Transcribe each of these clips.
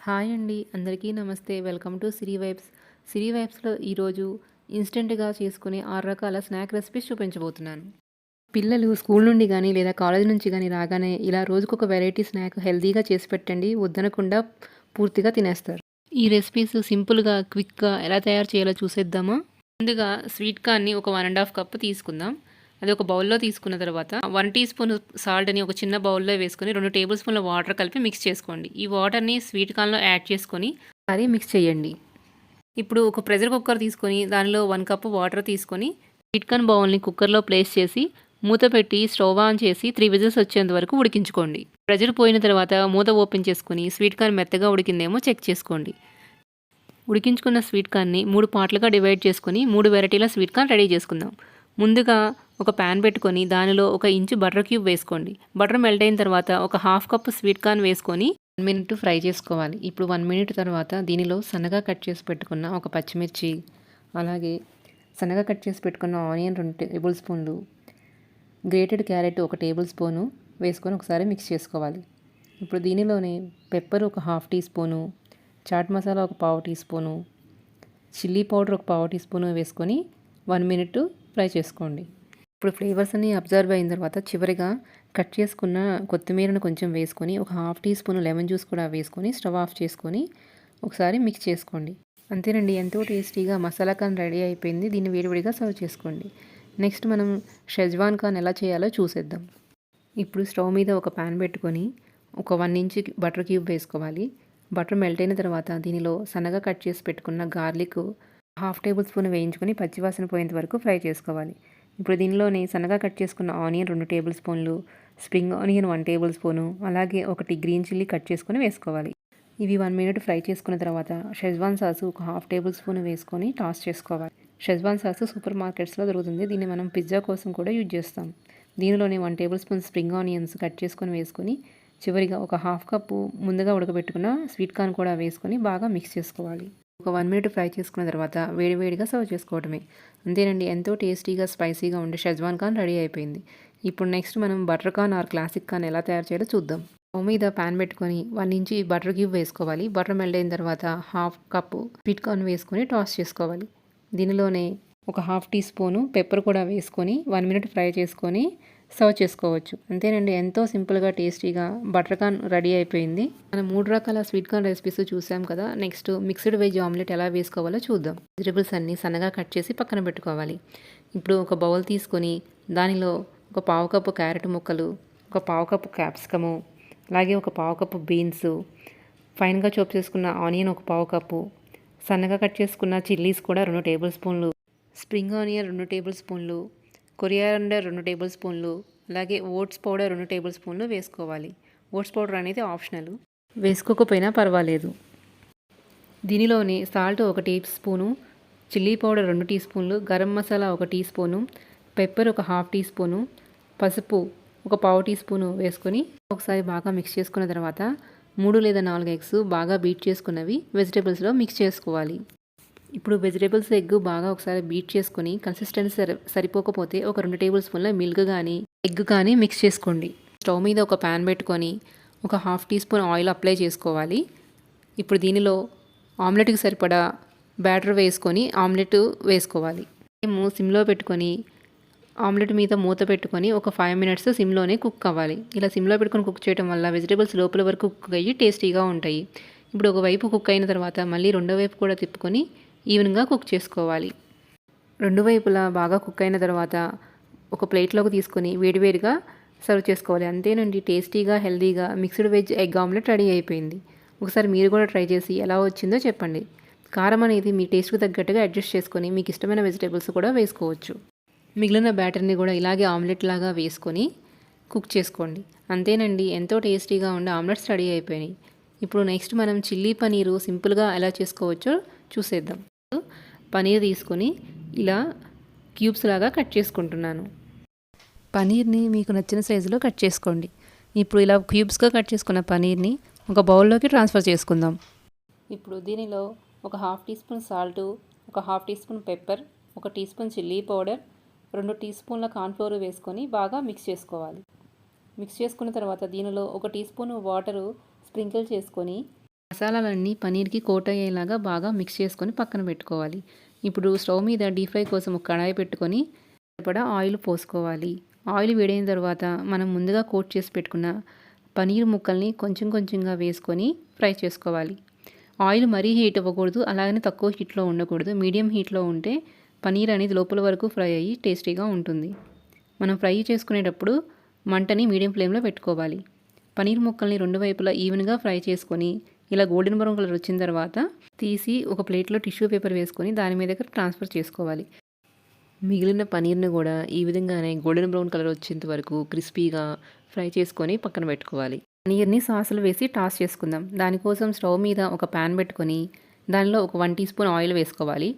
Hi అండి, అందరికీ నమస్తే. Welcome to సిరివైబ్స్. సిరివైబ్స్లో ఈరోజు ఇన్స్టెంట్గా చేసుకునే 6 రకాల స్నాక్ రెసిపీస్ చూపించబోతున్నాను. పిల్లలు స్కూల్ నుండి కానీ లేదా కాలేజ్ నుంచి కానీ రాగానే ఇలా రోజుకొక వెరైటీ స్నాక్ హెల్తీగా చేసి పెట్టండి, వద్దనకుండా పూర్తిగా తినేస్తారు. ఈ రెసిపీస్ సింపుల్గా క్విక్గా ఎలా తయారు చేయాలో చూసేద్దామా. ముందుగా స్వీట్ కార్న్ని ఒక 1.5 కప్పు తీసుకుందాం. అది ఒక బౌల్లో తీసుకున్న తర్వాత 1 టీ స్పూన్ సాల్ట్ని ఒక చిన్న బౌల్లో వేసుకొని 2 టేబుల్ స్పూన్ల వాటర్ కలిపి మిక్స్ చేసుకోండి. ఈ వాటర్ని స్వీట్ కార్న్లో యాడ్ చేసుకొని ఒకసారి మిక్స్ చేయండి. ఇప్పుడు ఒక ప్రెషర్ కుక్కర్ తీసుకొని దానిలో 1 కప్పు వాటర్ తీసుకొని స్వీట్ కార్న్ బౌల్ని కుక్కర్లో ప్లేస్ చేసి మూత పెట్టి స్టవ్ ఆన్ చేసి 3 విజిల్స్ వచ్చేంత వరకు ఉడికించుకోండి. ప్రెషర్ పోయిన తర్వాత మూత ఓపెన్ చేసుకొని స్వీట్ కార్న్ మెత్తగా ఉడికిందేమో చెక్ చేసుకోండి. ఉడికించుకున్న స్వీట్ కార్న్ని 3 పార్ట్లుగా డివైడ్ చేసుకొని 3 వెరైటీల స్వీట్ కార్న్ రెడీ చేసుకుందాం. ముందుగా ఒక ప్యాన్ పెట్టుకొని దానిలో 1 ఇంచు బటర్ క్యూబ్ వేసుకోండి. బటర్ మెల్ట్ అయిన తర్వాత ఒక 1/2 కప్పు స్వీట్ కార్న్ వేసుకొని 1 మినిట్ ఫ్రై చేసుకోవాలి. ఇప్పుడు 1 మినిట్ తర్వాత దీనిలో సన్నగా కట్ చేసి పెట్టుకున్న ఒక పచ్చిమిర్చి, అలాగే సన్నగా కట్ చేసి పెట్టుకున్న ఆనియన్ 2 టేబుల్ స్పూన్లు, గ్రేటెడ్ క్యారెట్ 1 టేబుల్ స్పూను వేసుకొని ఒకసారి మిక్స్ చేసుకోవాలి. ఇప్పుడు దీనిలోనే pepper 1/2 tea spoon, chaat masala 1/4 tea spoon, chilli powder 1/4 teaspoon వేసుకొని 1 మినిట్ ఫ్రై చేసుకోండి. ఇప్పుడు ఫ్లేవర్స్ అన్ని అబ్జర్వ్ అయిన తర్వాత చివరిగా కట్ చేసుకున్న కొత్తిమీరను కొంచెం వేసుకొని 1/2 టీ స్పూన్ లెమన్ జ్యూస్ కూడా వేసుకొని స్టవ్ ఆఫ్ చేసుకొని ఒకసారి మిక్స్ చేసుకోండి. అంతేనండి, ఎంతో టేస్టీగా మసాలా కార్న్ రెడీ అయిపోయింది. దీన్ని వేడివేడిగా సర్వ్ చేసుకోండి. నెక్స్ట్ మనం షెజ్వాన్ కార్న్ ఎలా చేయాలో చూసేద్దాం. ఇప్పుడు స్టవ్ మీద ఒక ప్యాన్ పెట్టుకొని ఒక 1 ఇంచ్ బటర్ క్యూబ్ వేసుకోవాలి. బటర్ మెల్ట్ అయిన తర్వాత దీనిలో సన్నగా కట్ చేసి పెట్టుకున్న గార్లిక్ 1/2 టేబుల్ స్పూన్ వేయించుకొని పచ్చివాసన పోయేంత వరకు ఫ్రై చేసుకోవాలి. ఇప్పుడు దీనిలోనే సన్నగా కట్ చేసుకున్న ఆనియన్ 2 టేబుల్ స్పూన్లు, స్ప్రింగ్ ఆనియన్ 1 టేబుల్ స్పూను, అలాగే 1 గ్రీన్ చిల్లీ కట్ చేసుకొని వేసుకోవాలి. ఇవి 1 మినిట్ ఫ్రై చేసుకున్న తర్వాత షెజ్వాన్ సాసు 1/2 టేబుల్ స్పూన్ వేసుకొని టాస్ చేసుకోవాలి. షెజ్వాన్ సాసు సూపర్ మార్కెట్స్లో దొరుకుతుంది. దీన్ని మనం పిజ్జా కోసం కూడా యూజ్ చేస్తాం. దీనిలోనే 1 table spoon spring onions cut చేసుకొని వేసుకొని చివరిగా ఒక 1/2 కప్పు ముందుగా ఉడకబెట్టుకున్న స్వీట్ కార్న్ కూడా వేసుకొని బాగా మిక్స్ చేసుకోవాలి. ఒక 1 మినిట్ ఫ్రై చేసుకున్న తర్వాత వేడివేడిగా సర్వ్ చేసుకోవడమే. అంతేనండి, ఎంతో టేస్టీగా స్పైసీగా ఉండే షెజ్వాన్ కార్న్ రెడీ అయిపోయింది. ఇప్పుడు నెక్స్ట్ మనం butter corn or classic corn ఎలా తయారు చేయాలో చూద్దాం. స్టవ్ మీద ప్యాన్ పెట్టుకొని 1 ఇంచ్ బటర్ క్యూబ్ వేసుకోవాలి. బటర్ మెల్ట్ అయిన తర్వాత 1/2 కప్పు స్వీట్ కార్న్ వేసుకొని టాస్ చేసుకోవాలి. దీనిలోనే ఒక 1/2 టీ స్పూను పెప్పర్ కూడా వేసుకొని 1 మినిట్ ఫ్రై చేసుకొని సర్వ్ చేసుకోవచ్చు. అంతేనండి, ఎంతో సింపుల్గా టేస్టీగా బటర్ కార్న్ రెడీ అయిపోయింది. మనం 3 రకాల స్వీట్ కార్న్ రెసిపీస్ చూసాం కదా. నెక్స్ట్ మిక్స్డ్ వెజ్ ఆమ్లెట్ ఎలా వేసుకోవాలో చూద్దాం. వెజిటబుల్స్ అన్నీ సన్నగా కట్ చేసి పక్కన పెట్టుకోవాలి. ఇప్పుడు ఒక బౌల్ తీసుకొని దానిలో ఒక 1/4 కప్పు క్యారెట్ ముక్కలు, ఒక 1/4 కప్పు క్యాప్సికము, అలాగే ఒక 1/4 కప్పు బీన్స్, ఫైన్గా చాప్ చేసుకున్న ఆనియన్ 1/4 కప్పు, సన్నగా కట్ చేసుకున్న చిల్లీస్ కూడా 2 టేబుల్ స్పూన్లు, స్ప్రింగ్ ఆనియన్ 2 టేబుల్ స్పూన్లు, కొరియాండర్ 2 టేబుల్ స్పూన్లు, అలాగే ఓట్స్ పౌడర్ 2 టేబుల్ స్పూన్లు వేసుకోవాలి. ఓట్స్ పౌడర్ అనేది ఆప్షనల్, వేసుకోకపోయినా పర్వాలేదు. దీనిలోనే salt 1 tea spoon, chilli powder 2 tea స్పూన్లు, garam masala 1 tea spoon, pepper 1/2 tea spoon, పసుపు 1/4 టీ స్పూను వేసుకొని ఒకసారి బాగా మిక్స్ చేసుకున్న తర్వాత 3 లేదా 4 ఎగ్స్ బాగా బీట్ చేసుకున్నవి వెజిటేబుల్స్లో మిక్స్ చేసుకోవాలి. ఇప్పుడు వెజిటేబుల్స్ ఎగ్ బాగా ఒకసారి బీట్ చేసుకొని కన్సిస్టెన్సీ సరిపోకపోతే ఒక 2 టేబుల్ స్పూన్ల మిల్క్ కానీ ఎగ్ కానీ మిక్స్ చేసుకోండి. స్టవ్ మీద ఒక ప్యాన్ పెట్టుకొని ఒక 1/2 టీ స్పూన్ ఆయిల్ అప్లై చేసుకోవాలి. ఇప్పుడు దీనిలో ఆమ్లెట్కి సరిపడా బ్యాటర్ వేసుకొని ఆమ్లెట్ వేసుకోవాలి. మేము సిమ్లో పెట్టుకొని ఆమ్లెట్ మీద మూత పెట్టుకొని ఒక 5 మినిట్స్ సిమ్లోనే కుక్ అవ్వాలి. ఇలా సిమ్లో పెట్టుకొని కుక్ చేయడం వల్ల వెజిటేబుల్స్ లోపల వరకు కుక్ అయ్యి టేస్టీగా ఉంటాయి. ఇప్పుడు ఒక వైపు కుక్ అయిన తర్వాత మళ్ళీ రెండో వైపు కూడా తిప్పుకొని ఈవెన్గా కుక్ చేసుకోవాలి. 2 వైపులా బాగా కుక్ అయిన తర్వాత ఒక ప్లేట్లోకి తీసుకొని వేడివేడిగా సర్వ్ చేసుకోవాలి. అంతేనండి, టేస్టీగా హెల్తీగా mixed veg egg omelette ready అయిపోయింది. ఒకసారి మీరు కూడా ట్రై చేసి ఎలా వచ్చిందో చెప్పండి. కారం అనేది మీ టేస్ట్కి తగ్గట్టుగా అడ్జస్ట్ చేసుకొని మీకు ఇష్టమైన వెజిటేబుల్స్ కూడా వేసుకోవచ్చు. మిగిలిన బ్యాటర్ని కూడా ఇలాగే ఆమ్లెట్ లాగా వేసుకొని కుక్ చేసుకోండి. అంతేనండి, ఎంతో టేస్టీగా ఉండే ఆమ్లెట్స్ రెడీ అయిపోయినాయి. ఇప్పుడు నెక్స్ట్ మనం చిల్లీ పనీరు సింపుల్గా ఎలా చేసుకోవచ్చో చూసేద్దాం. పనీర్ తీసుకొని ఇలా క్యూబ్స్ లాగా కట్ చేసుకుంటున్నాను. పనీర్ని మీకు నచ్చిన సైజులో కట్ చేసుకోండి. ఇప్పుడు ఇలా క్యూబ్స్గా కట్ చేసుకున్న పనీర్ని ఒక బౌల్లోకి ట్రాన్స్ఫర్ చేసుకుందాం. ఇప్పుడు దీనిలో ఒక 1/2 టీ స్పూన్ సాల్టు, ఒక 1/2 tea spoon pepper, 1 tea spoon chilli powder, 2 tea స్పూన్ల కార్న్ఫ్లోర్ వేసుకొని బాగా మిక్స్ చేసుకోవాలి. మిక్స్ చేసుకున్న తర్వాత దీనిలో 1 టీ స్పూన్ వాటరు స్ప్రింకిల్ చేసుకొని మసాలాలన్నీ పనీర్కి కోట్ అయ్యేలాగా బాగా మిక్స్ చేసుకొని పక్కన పెట్టుకోవాలి. ఇప్పుడు స్టవ్ మీద డీప్ ఫ్రై కోసం ఒక కడాయి పెట్టుకొని సరిపడా ఆయిల్ పోసుకోవాలి. ఆయిల్ వేడైన తర్వాత మనం ముందుగా కోట్ చేసి పెట్టుకున్న పనీర్ ముక్కల్ని కొంచెం కొంచెంగా వేసుకొని ఫ్రై చేసుకోవాలి. ఆయిల్ మరీ హీట్ అవ్వకూడదు, అలాగని తక్కువ హీట్లో ఉండకూడదు. మీడియం హీట్లో ఉంటే పనీర్ అనేది లోపల వరకు ఫ్రై అయ్యి టేస్టీగా ఉంటుంది. మనం ఫ్రై చేసుకునేటప్పుడు మంటని మీడియం ఫ్లేమ్లో పెట్టుకోవాలి. పనీర్ ముక్కల్ని రెండు వైపులా ఈవెన్గా ఫ్రై చేసుకొని ఇలా గోల్డెన్ బ్రౌన్ కలర్ వచ్చిన తర్వాత తీసి ఒక ప్లేట్లో టిష్యూ పేపర్ వేసుకొని దాని మీదకి ట్రాన్స్ఫర్ చేసుకోవాలి. మిగిలిన పనీర్ని కూడా ఈ విధంగానే గోల్డెన్ బ్రౌన్ కలర్ వచ్చేంత వరకు క్రిస్పీగా ఫ్రై చేసుకొని పక్కన పెట్టుకోవాలి. పనీర్ని సాసులు వేసి టాస్ చేసుకుందాం. దానికోసం స్టవ్ మీద ఒక ప్యాన్ పెట్టుకొని దానిలో ఒక 1 టీ స్పూన్ ఆయిల్ వేసుకోవాలి.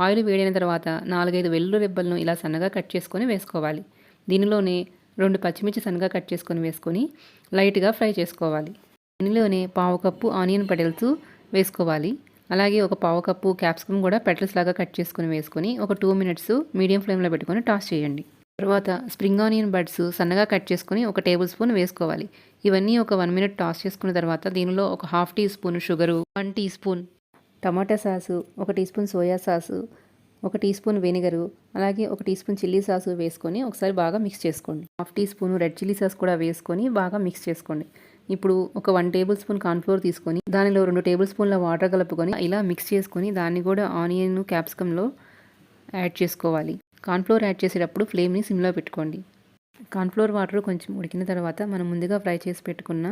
ఆయిల్ వేడైన తర్వాత 4-5 వెల్లుల్లి రెబ్బలను ఇలా సన్నగా కట్ చేసుకొని వేసుకోవాలి. దీనిలోనే 2 పచ్చిమిర్చి సన్నగా కట్ చేసుకొని వేసుకొని లైట్గా ఫ్రై చేసుకోవాలి. దీనిలోనే 1/2 కప్పు ఆనియన్ పెటల్స్ వేసుకోవాలి. అలాగే ఒక 1/2 కప్పు క్యాప్సికమ్ కూడా పెటల్స్ లాగా కట్ చేసుకొని వేసుకొని ఒక 2 మినిట్స్ మీడియం ఫ్లేమ్లో పెట్టుకొని టాస్ చేయండి. తర్వాత స్ప్రింగ్ ఆనియన్ బడ్స్ సన్నగా కట్ చేసుకొని ఒక టేబుల్ స్పూన్ వేసుకోవాలి. ఇవన్నీ ఒక 1 మినిట్ టాస్ చేసుకున్న తర్వాత దీనిలో ఒక 1/2 tea spoon sugar, 1 tea spoon tomato sauce, 1 tea spoon soya sauce, 1 tea spoon vinegar, అలాగే 1 టీ స్పూన్ చిల్లీ సాసు వేసుకొని ఒకసారి బాగా మిక్స్ చేసుకోండి. 1/2 tea spoon red chilli sauce కూడా వేసుకొని బాగా మిక్స్ చేసుకోండి. ఇప్పుడు ఒక 1 టేబుల్ స్పూన్ కార్న్ఫ్లోర్ తీసుకొని దానిలో 2 టేబుల్ స్పూన్ల వాటర్ కలుపుకొని ఇలా మిక్స్ చేసుకొని దాన్ని కూడా ఆనియన్ క్యాప్సికంలో యాడ్ చేసుకోవాలి. కార్న్ఫ్లోర్ యాడ్ చేసేటప్పుడు ఫ్లేమ్ని సిమ్లో పెట్టుకోండి. కార్న్ఫ్లోర్ వాటర్ కొంచెం ఉడికిన తర్వాత మనం ముందుగా ఫ్రై చేసి పెట్టుకున్న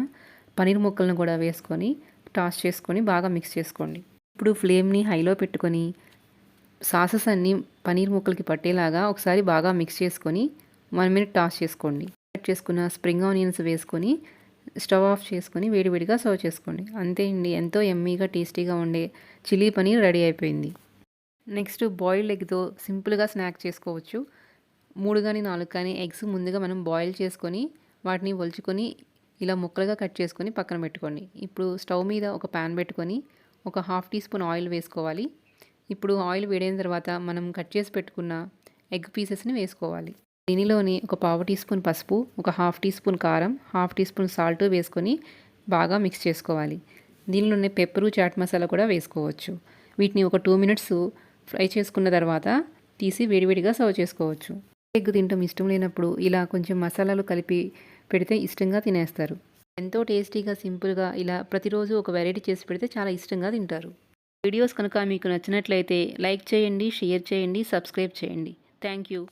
పనీర్ ముక్కలను కూడా వేసుకొని టాస్ చేసుకొని బాగా మిక్స్ చేసుకోండి. ఇప్పుడు ఫ్లేమ్ని హైలో పెట్టుకొని సాసెస్ అన్నీ పనీర్ ముక్కలకి పట్టేలాగా ఒకసారి బాగా మిక్స్ చేసుకొని 1 మినిట్ టాస్ చేసుకోండి. యాడ్ చేసుకున్న స్ప్రింగ్ ఆనియన్స్ వేసుకొని స్టవ్ ఆఫ్ చేసుకొని వేడివేడిగా సర్వ్ చేసుకోండి. అంతే అండి, ఎంతో యమ్మీగా టేస్టీగా ఉండే చిల్లీ పనీర్ రెడీ అయిపోయింది. నెక్స్ట్ బాయిల్డ్ ఎగ్తో సింపుల్గా స్నాక్ చేసుకోవచ్చు. 3 కానీ 4 కానీ ఎగ్స్ ముందుగా మనం బాయిల్ చేసుకొని వాటిని ఒలుచుకొని ఇలా ముక్కలుగా కట్ చేసుకొని పక్కన పెట్టుకోండి. ఇప్పుడు స్టవ్ మీద ఒక ప్యాన్ పెట్టుకొని ఒక 1/2 టీ స్పూన్ ఆయిల్ వేసుకోవాలి. ఇప్పుడు ఆయిల్ వేడైన తర్వాత మనం కట్ చేసి పెట్టుకున్న ఎగ్ పీసెస్ని వేసుకోవాలి. దీనిలోని ఒక 1/2 టీ స్పూన్ పసుపు, ఒక 1/2 టీ స్పూన్ కారం, 1/2 టీ స్పూన్ సాల్ట్ వేసుకొని బాగా మిక్స్ చేసుకోవాలి. దీనిలోనే పెప్పరు, చాట్ మసాలా కూడా వేసుకోవచ్చు. వీటిని ఒక 2 మినిట్స్ ఫ్రై చేసుకున్న తర్వాత తీసి వేడివేడిగా సర్వ్ చేసుకోవచ్చు. ఎగ్ తినటం ఇష్టం లేనప్పుడు ఇలా కొంచెం మసాలాలు కలిపి పెడితే ఇష్టంగా తినేస్తారు. ఎంతో టేస్టీగా సింపుల్గా ఇలా ప్రతిరోజు ఒక వెరైటీ చేసి పెడితే చాలా ఇష్టంగా తింటారు. వీడియోస్ కనుక మీకు నచ్చినట్లయితే లైక్ చేయండి, షేర్ చేయండి, సబ్స్క్రైబ్ చేయండి. Thank you.